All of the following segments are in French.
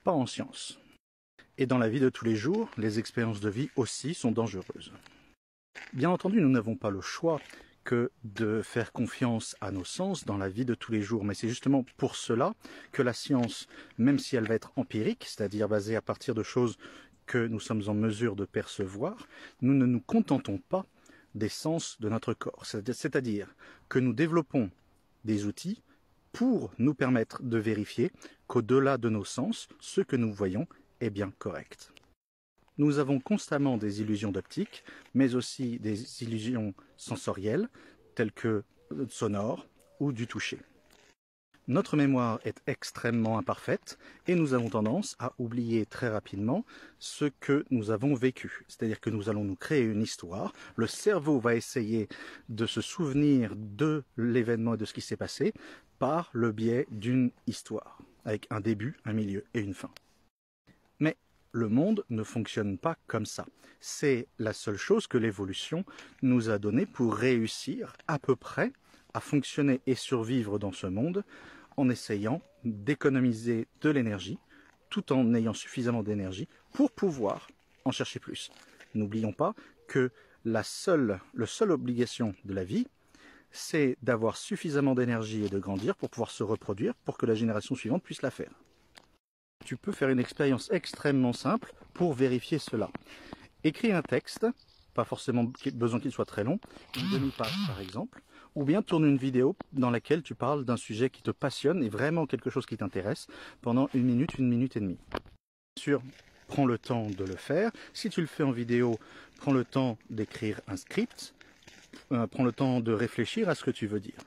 pas en science. Et dans la vie de tous les jours, les expériences de vie aussi sont dangereuses. Bien entendu, nous n'avons pas le choix que de faire confiance à nos sens dans la vie de tous les jours. Mais c'est justement pour cela que la science, même si elle va être empirique, c'est-à-dire basée à partir de choses que nous sommes en mesure de percevoir, nous ne nous contentons pas des sens de notre corps. C'est-à-dire que nous développons des outils pour nous permettre de vérifier qu'au-delà de nos sens, ce que nous voyons est bien correct. Nous avons constamment des illusions d'optique, mais aussi des illusions sensorielles, telles que sonores ou du toucher. Notre mémoire est extrêmement imparfaite et nous avons tendance à oublier très rapidement ce que nous avons vécu. C'est-à-dire que nous allons nous créer une histoire, le cerveau va essayer de se souvenir de l'événement et de ce qui s'est passé par le biais d'une histoire, avec un début, un milieu et une fin. Mais le monde ne fonctionne pas comme ça. C'est la seule chose que l'évolution nous a donnée pour réussir à peu près à fonctionner et survivre dans ce monde en essayant d'économiser de l'énergie tout en ayant suffisamment d'énergie pour pouvoir en chercher plus. N'oublions pas que la seule obligation de la vie, c'est d'avoir suffisamment d'énergie et de grandir pour pouvoir se reproduire pour que la génération suivante puisse la faire. Tu peux faire une expérience extrêmement simple pour vérifier cela. Écris un texte, pas forcément besoin qu'il soit très long, une demi-page par exemple, ou bien tourne une vidéo dans laquelle tu parles d'un sujet qui te passionne et vraiment quelque chose qui t'intéresse pendant une minute et demie. Bien sûr, prends le temps de le faire. Si tu le fais en vidéo, prends le temps d'écrire un script, prends le temps de réfléchir à ce que tu veux dire.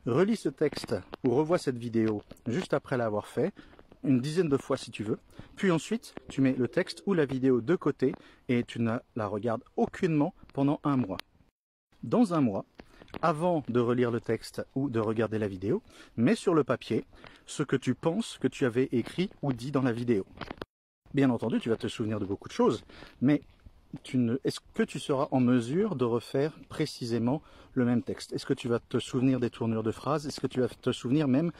Relis ce texte ou revois cette vidéo juste après l'avoir fait, une dizaine de fois si tu veux, puis ensuite tu mets le texte ou la vidéo de côté et tu ne la regardes aucunement pendant un mois. Dans un mois, avant de relire le texte ou de regarder la vidéo, mets sur le papier ce que tu penses que tu avais écrit ou dit dans la vidéo. Bien entendu, tu vas te souvenir de beaucoup de choses, mais est-ce que tu seras en mesure de refaire précisément le même texte? Est-ce que tu vas te souvenir des tournures de phrases? Est-ce que tu vas te souvenir même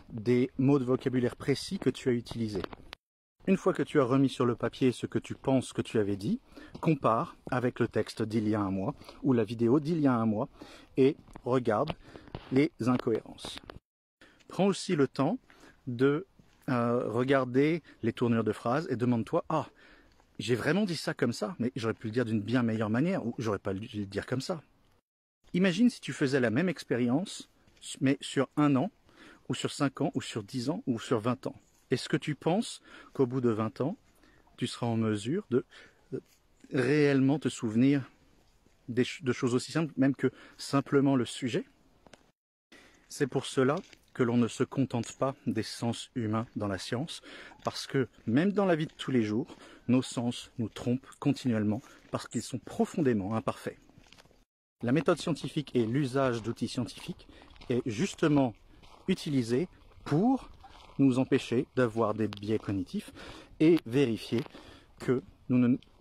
des mots de vocabulaire précis que tu as utilisés? Une fois que tu as remis sur le papier ce que tu penses que tu avais dit, compare avec le texte d'il y a un mois ou la vidéo d'il y a un mois et regarde les incohérences. Prends aussi le temps de regarder les tournures de phrases et demande-toi « Ah, j'ai vraiment dit ça comme ça, mais j'aurais pu le dire d'une bien meilleure manière, ou j'aurais pas dû le dire comme ça. » Imagine si tu faisais la même expérience, mais sur 1 an, ou sur 5 ans, ou sur 10 ans, ou sur 20 ans. Est-ce que tu penses qu'au bout de 20 ans, tu seras en mesure de réellement te souvenir de choses aussi simples, même que simplement le sujet? C'est pour cela que l'on ne se contente pas des sens humains dans la science, parce que même dans la vie de tous les jours, nos sens nous trompent continuellement parce qu'ils sont profondément imparfaits. La méthode scientifique et l'usage d'outils scientifiques est justement utilisé pour nous empêcher d'avoir des biais cognitifs et vérifier que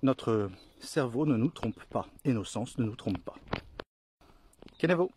notre cerveau ne nous trompe pas et nos sens ne nous trompent pas. Kenavo!